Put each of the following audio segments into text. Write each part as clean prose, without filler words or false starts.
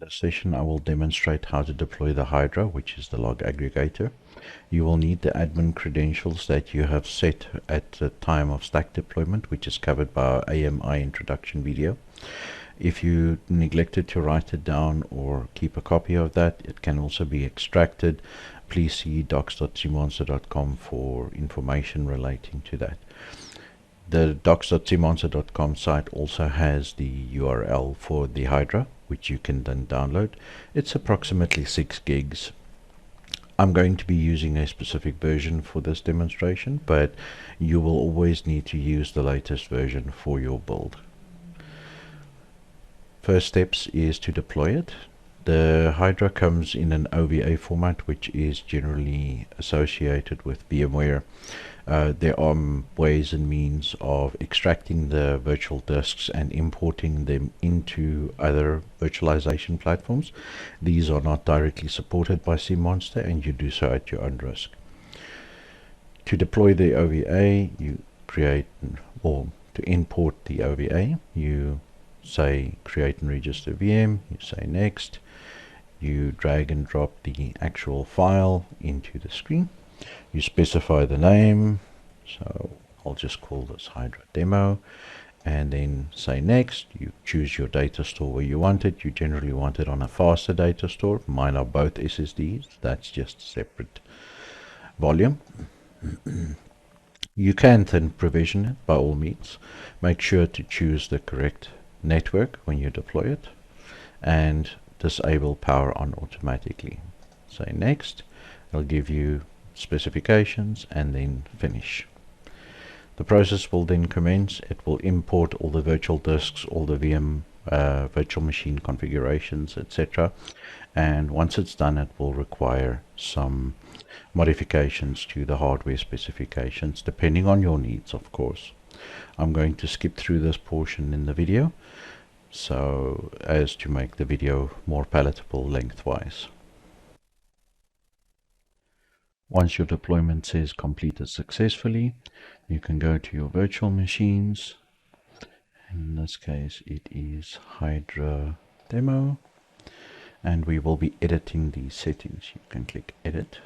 this session, I will demonstrate how to deploy the Hydra, which is the log aggregator. You will need the admin credentials that you have set at the time of stack deployment, which is covered by our AMI introduction video. If you neglected to write it down or keep a copy of that, it can also be extracted. Please see docs.SIEMonster.com for information relating to that. The docs.SIEMonster.com site also has the URL for the Hydra, which you can then download. It's approximately 6 gigs. I'm going to be using a specific version for this demonstration, but you will always need to use the latest version for your build. First steps is to deploy it. The Hydra comes in an OVA format, which is generally associated with VMware. There are ways and means of extracting the virtual disks and importing them into other virtualization platforms. These are not directly supported by SIEMonster, and you do so at your own risk. To deploy the OVA, you create, or to import the OVA, you say create and register VM, you say next, you drag and drop the actual file into the screen. You specify the name, so I'll just call this Hydra demo, and then say next. You choose your data store where you want it. You generally want it on a faster data store. Mine are both SSDs. That's just a separate volume. You can then provision it by all means. Make sure to choose the correct network when you deploy it, and disable power on automatically. Say next. It'll give you specifications and then finish. The process will then commence. It will import all the virtual disks, all the VM virtual machine configurations, etc. And once it's done, it will require some modifications to the hardware specifications, depending on your needs, of course. I'm going to skip through this portion in the video so as to make the video more palatable lengthwise. Once your deployment says completed successfully, you can go to your virtual machines. In this case, it is Hydra demo, and we will be editing these settings. You can click edit,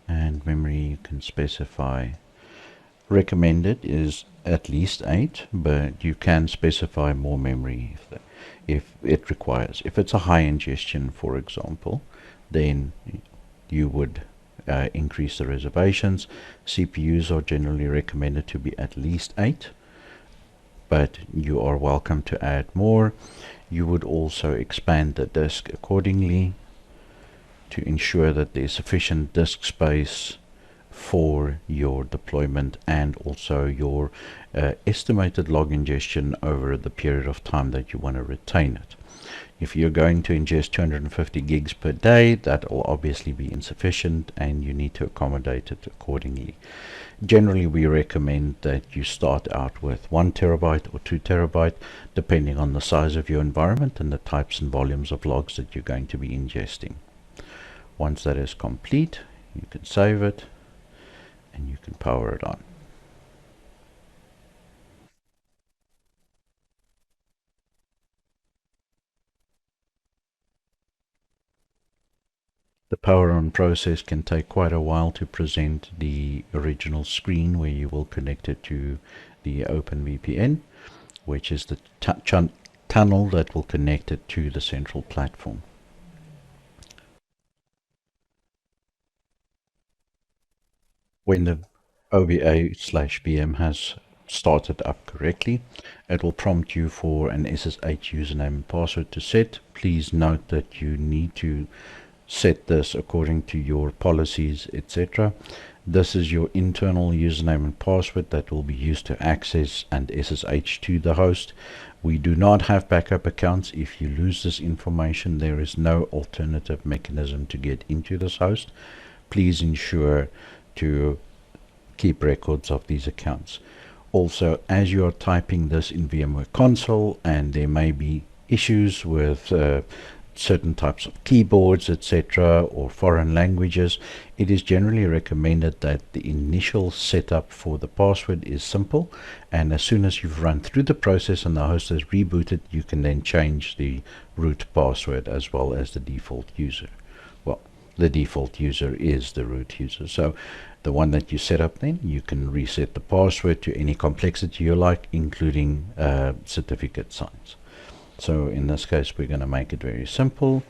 and memory you can specify. Recommended is at least 8, but you can specify more memory if it requires. If it's a high ingestion, for example, then you would increase the reservations. CPUs are generally recommended to be at least 8, but you are welcome to add more. You would also expand the disk accordingly to ensure that there's sufficient disk space for your deployment and also your estimated log ingestion over the period of time that you want to retain it. If you're going to ingest 250 gigs per day, that will obviously be insufficient, and you need to accommodate it accordingly. Generally, we recommend that you start out with 1 terabyte or 2 terabyte, depending on the size of your environment and the types and volumes of logs that you're going to be ingesting. Once that is complete, you can save it and you can power it on. The power on process can take quite a while to present the original screen where you will connect it to the OpenVPN, which is the tunnel that will connect it to the central platform. When the OVA/VM has started up correctly, it will prompt you for an SSH username and password to set. Please note that you need to set this according to your policies, etc. This is your internal username and password that will be used to access and SSH to the host. We do not have backup accounts. If you lose this information, there is no alternative mechanism to get into this host. Please ensure to keep records of these accounts. Also, as you are typing this in VMware console and there may be issues with certain types of keyboards, etc., or foreign languages, it is generally recommended that the initial setup for the password is simple, and as soon as you've run through the process and the host has rebooted, you can then change the root password as well as the default user. Well, the default user is the root user, so the one that you set up, then you can reset the password to any complexity you like, including certificate signs. So in this case, we're going to make it very simple.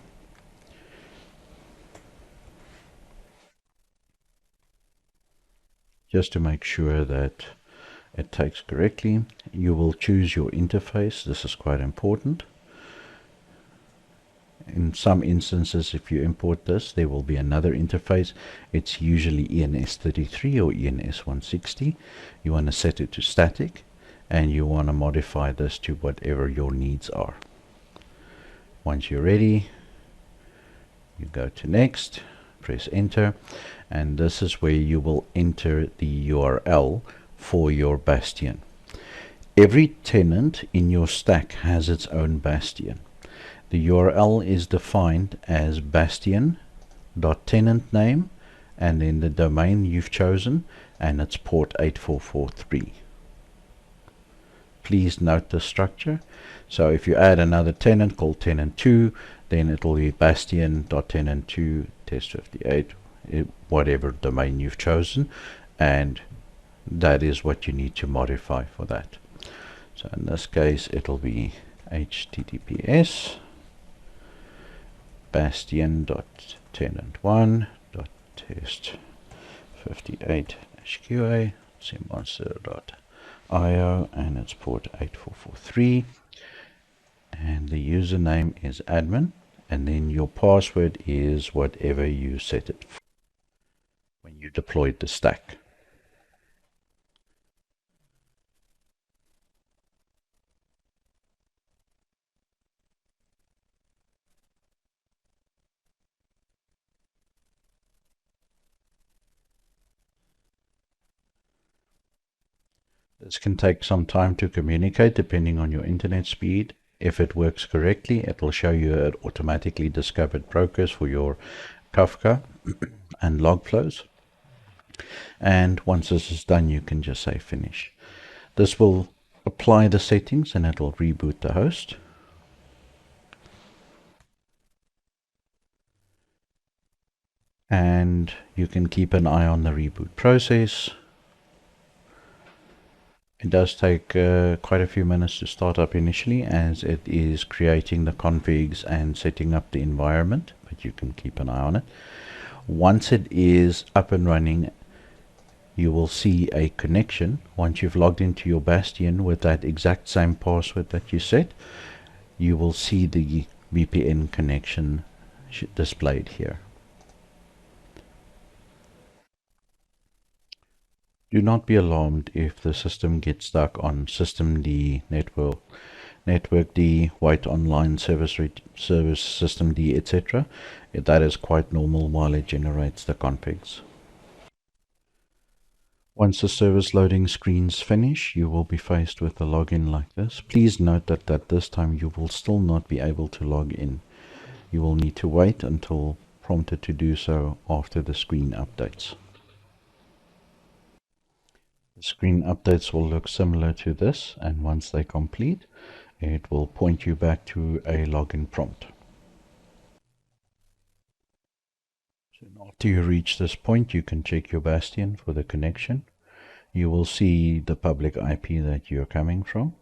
Just to make sure that it takes correctly, you will choose your interface. This is quite important. In some instances, if you import this, there will be another interface. It's usually ENS33 or ENS160. You want to set it to static, and you want to modify this to whatever your needs are. Once you're ready, you go to next, press enter, and this is where you will enter the URL for your bastion. Every tenant in your stack has its own bastion. The URL is defined as bastion.tenantname and then the domain you've chosen, and it's port 8443. Please note the structure. So if you add another tenant called tenant2, then it will be bastion.tenant2 test58, whatever domain you've chosen, and that is what you need to modify for that. So in this case, it'll be https bastion.tenant1.test58-qa SIEMonster.io, and it's port 8443, and the username is admin, and then your password is whatever you set it for when you deployed the stack. This can take some time to communicate depending on your internet speed. If it works correctly, it will show you an automatically discovered progress for your Kafka and log flows. And once this is done, you can just say finish. This will apply the settings and it will reboot the host. And you can keep an eye on the reboot process. It does take quite a few minutes to start up initially, as it is creating the configs and setting up the environment, but you can keep an eye on it. Once it is up and running, you will see a connection. Once you've logged into your bastion with that exact same password that you set, you will see the VPN connection displayed here. Do not be alarmed if the system gets stuck on systemd, network D, white online service systemd, etc. That is quite normal while it generates the configs. Once the service loading screens finish, you will be faced with a login like this. Please note that at this time you will still not be able to log in. You will need to wait until prompted to do so after the screen updates. The screen updates will look similar to this, and once they complete, it will point you back to a login prompt. So after you reach this point, you can check your bastion for the connection. You will see the public IP that you're coming from,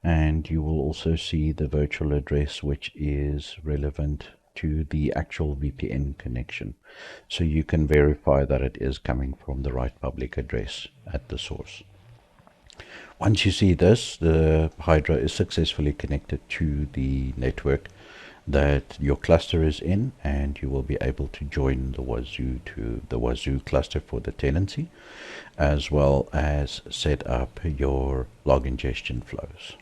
and you will also see the virtual address which is relevant to the actual VPN connection, so you can verify that it is coming from the right public address at the source. Once you see this, the Hydra is successfully connected to the network that your cluster is in, and you will be able to join the Wazoo cluster for the tenancy, as well as set up your log ingestion flows.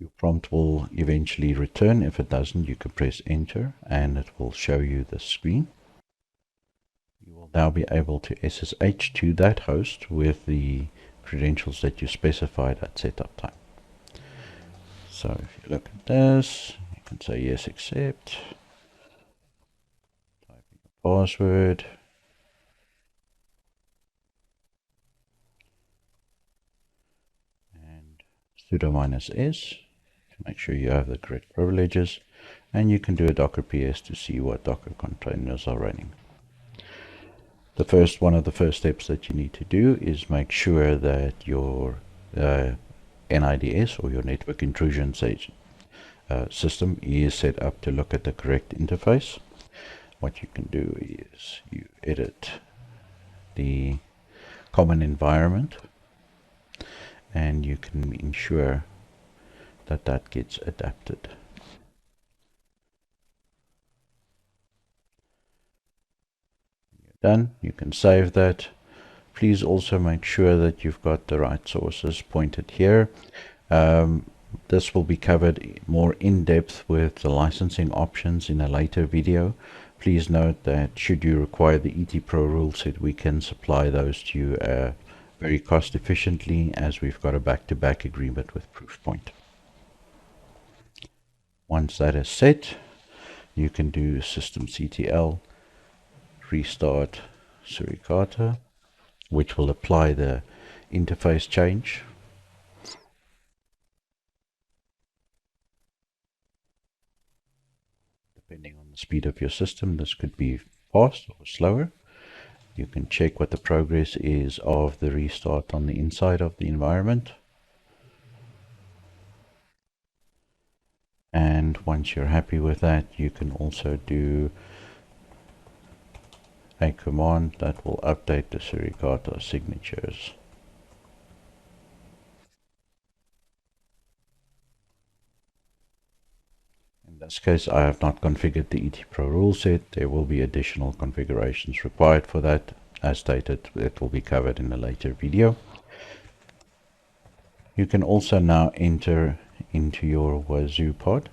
Your prompt will eventually return. If it doesn't, you can press enter and it will show you the screen. You will now be able to SSH to that host with the credentials that you specified at setup time. So if you look at this, you can say yes, accept, type in your password, and sudo -s to make sure you have the correct privileges, and you can do a docker ps to see what Docker containers are running. One of the first steps that you need to do is make sure that your NIDS, or your network intrusion system, is set up to look at the correct interface. What you can do is you edit the common environment, and you can ensure that that gets adapted. When you're done, you can save that. Please also make sure that you've got the right sources pointed here. This will be covered more in depth with the licensing options in a later video. Please note that should you require the ET Pro rule set, we can supply those to you very cost efficiently, as we've got a back-to-back agreement with Proofpoint. Once that is set, you can do systemctl restart suricata, which will apply the interface change. Depending on the speed of your system, this could be fast or slower. You can check what the progress is of the restart on the inside of the environment. And once you're happy with that, you can also do a command that will update the suricata signatures. In this case, I have not configured the ET Pro rule set. There will be additional configurations required for that. As stated, it will be covered in a later video. You can also now enter into your Wazoo pod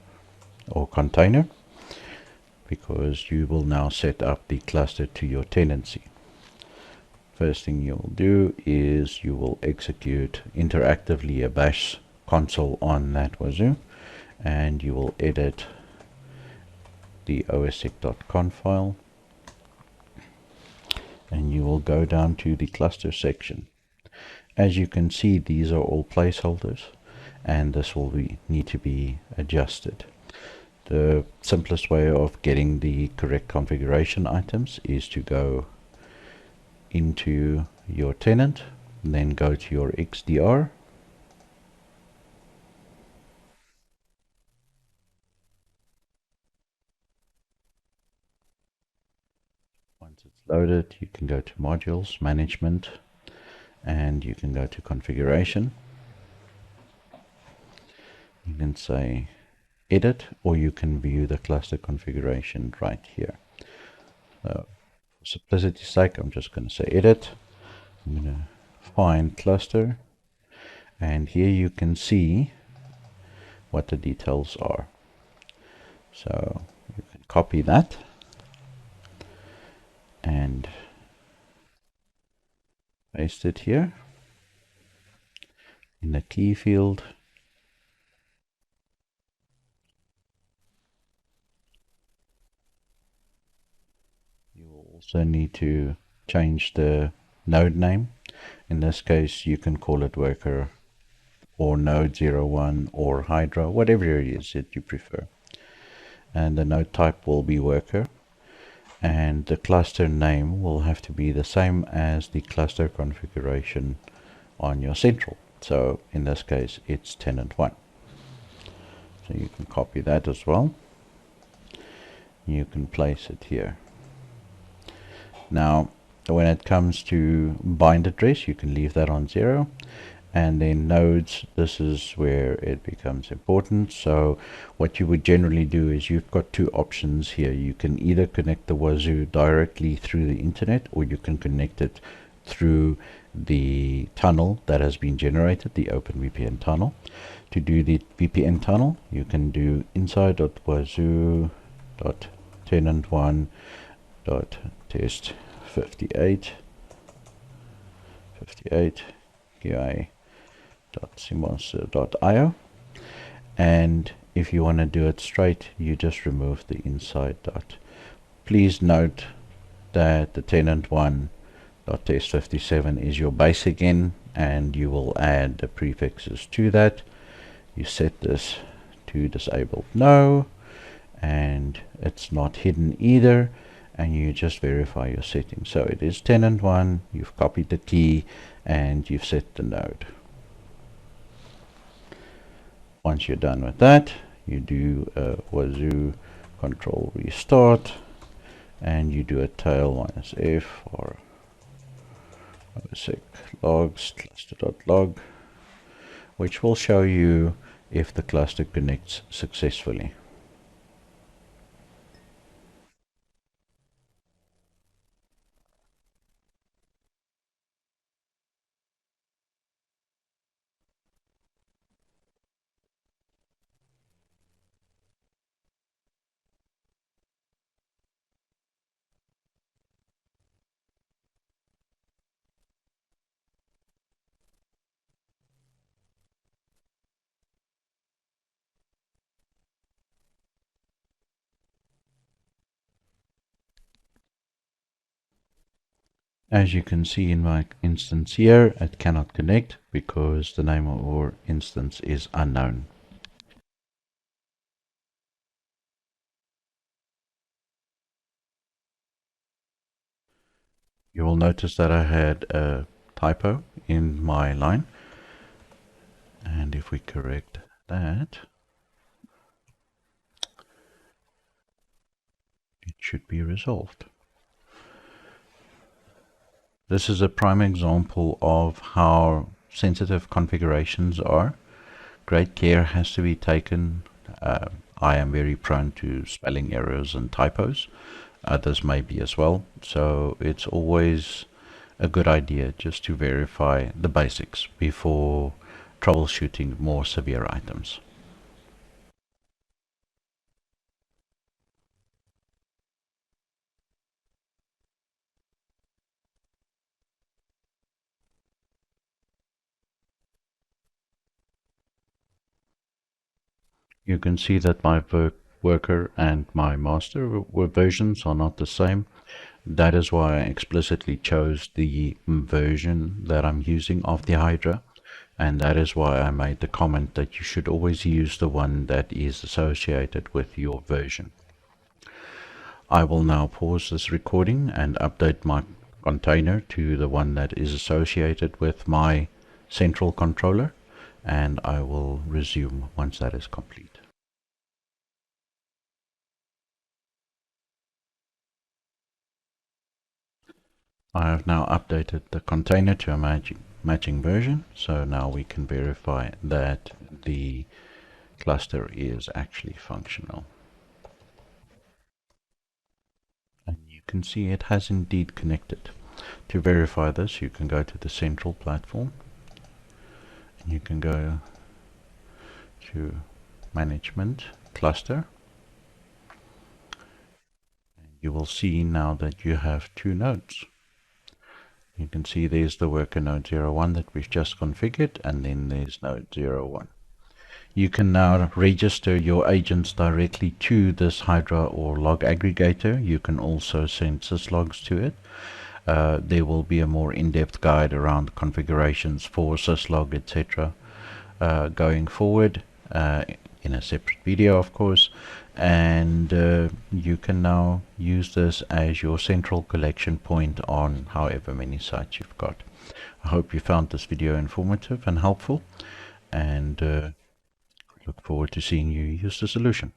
or container, because you will now set up the cluster to your tenancy. First thing you'll do is you will execute interactively a bash console on that Wazoo, and you will edit the ossec.conf file, and you will go down to the cluster section. As you can see, these are all placeholders, and this will need to be adjusted. The simplest way of getting the correct configuration items is to go into your tenant, then go to your XDR, once it's loaded, you can go to modules, management, and you can go to configuration. You can say edit, or you can view the cluster configuration right here. So for simplicity's sake, I'm just going to say edit. I'm going to find cluster, and here you can see what the details are. So you can copy that and paste it here in the key field. You will also need to change the node name. In this case, you can call it worker or node 01 or Hydra, whatever it is that you prefer. And the node type will be worker, and the cluster name will have to be the same as the cluster configuration on your central. So in this case, it's tenant 1. So you can copy that as well. You can place it here. Now, when it comes to bind address, you can leave that on 0. And then nodes, this is where it becomes important. So what you would generally do is you've got two options here. You can either connect the Wazoo directly through the internet, or you can connect it through the tunnel that has been generated, the OpenVPN tunnel. To do the VPN tunnel, you can do inside.wazoo.tenant1.test58 QA.SIEMonster.io, and if you want to do it straight, you just remove the inside dot. Please note that the tenant1.test57 is your base again, and you will add the prefixes to that. You set this to disabled no, and it's not hidden either, and you just verify your settings. So it is tenant1, you've copied the key, and you've set the node. Once you're done with that, you do a wazoo control restart, and you do a tail -f or sec logs cluster.log, which will show you if the cluster connects successfully. As you can see in my instance here, it cannot connect because the name of our instance is unknown. You will notice that I had a typo in my line, and if we correct that, it should be resolved. This is a prime example of how sensitive configurations are. Great care has to be taken. I am very prone to spelling errors and typos. Others may be as well. So it's always a good idea just to verify the basics before troubleshooting more severe items. You can see that my worker and my master versions are not the same. That is why I explicitly chose the version that I'm using of the Hydra, and that is why I made the comment that you should always use the one that is associated with your version. I will now pause this recording and update my container to the one that is associated with my central controller, and I will resume once that is complete. I have now updated the container to a matching version, so now we can verify that the cluster is actually functional. And you can see it has indeed connected. To verify this, you can go to the central platform, and you can go to management cluster, and you will see now that you have two nodes. You can see there's the worker node 01 that we've just configured, and then there's node 01. You can now register your agents directly to this Hydra or log aggregator. You can also send syslogs to it. There will be a more in-depth guide around configurations for syslog, etc. Going forward in a separate video, of course. And you can now use this as your central collection point on however many sites you've got. I hope you found this video informative and helpful, and look forward to seeing you use the solution.